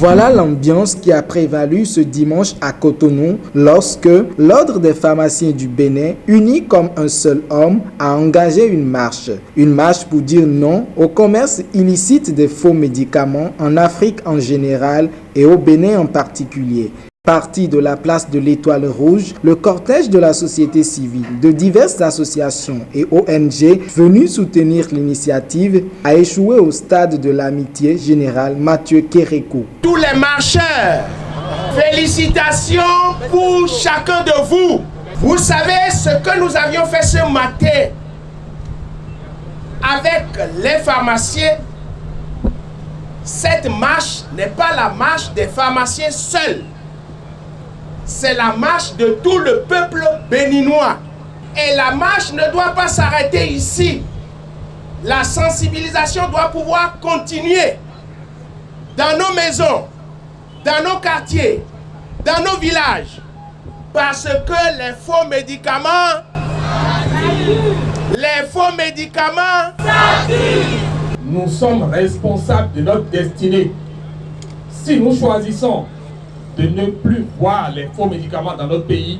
Voilà l'ambiance qui a prévalu ce dimanche à Cotonou lorsque l'Ordre des pharmaciens du Bénin, uni comme un seul homme, a engagé une marche. Une marche pour dire non au commerce illicite des faux médicaments en Afrique en général et au Bénin en particulier. Parti de la place de l'Étoile Rouge, le cortège de la société civile, de diverses associations et ONG venus soutenir l'initiative a échoué au stade de l'amitié générale Mathieu Kérékou. Tous les marcheurs, félicitations pour chacun de vous. Vous savez ce que nous avions fait ce matin avec les pharmaciens. Cette marche n'est pas la marche des pharmaciens seuls. C'est la marche de tout le peuple béninois. Et la marche ne doit pas s'arrêter ici. La sensibilisation doit pouvoir continuer dans nos maisons, dans nos quartiers, dans nos villages. Parce que les faux médicaments, nous sommes responsables de notre destinée. Si nous choisissons de ne plus voir les faux médicaments dans notre pays,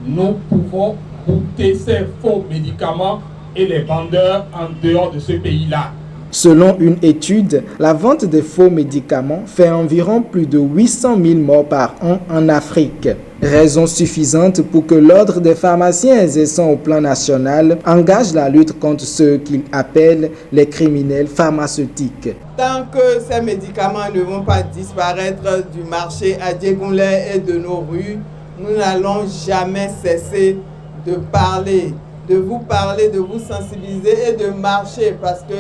nous pouvons goûter ces faux médicaments et les vendeurs en dehors de ce pays-là. Selon une étude, la vente des faux médicaments fait environ plus de 800 000 morts par an en Afrique. Raison suffisante pour que l'Ordre des pharmaciens exerçant au plan national engage la lutte contre ceux qu'il appelle les criminels pharmaceutiques. Tant que ces médicaments ne vont pas disparaître du marché à Diegoulé et de nos rues, nous n'allons jamais cesser de parler, de vous sensibiliser et de marcher parce que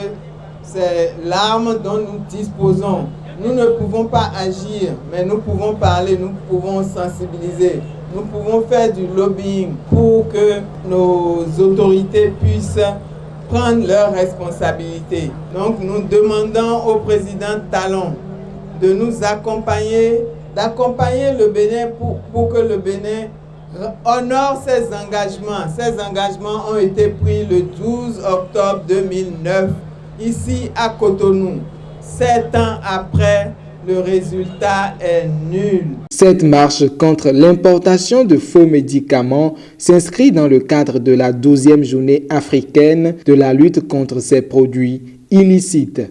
c'est l'arme dont nous disposons. Nous ne pouvons pas agir, mais nous pouvons parler, nous pouvons sensibiliser. Nous pouvons faire du lobbying pour que nos autorités puissent prendre leurs responsabilités. Donc nous demandons au président Talon de nous accompagner, d'accompagner le Bénin pour que le Bénin honore ses engagements. Ces engagements ont été pris le 12 octobre 2009 ici à Cotonou. 7 ans après, le résultat est nul. Cette marche contre l'importation de faux médicaments s'inscrit dans le cadre de la 12e journée africaine de la lutte contre ces produits illicites.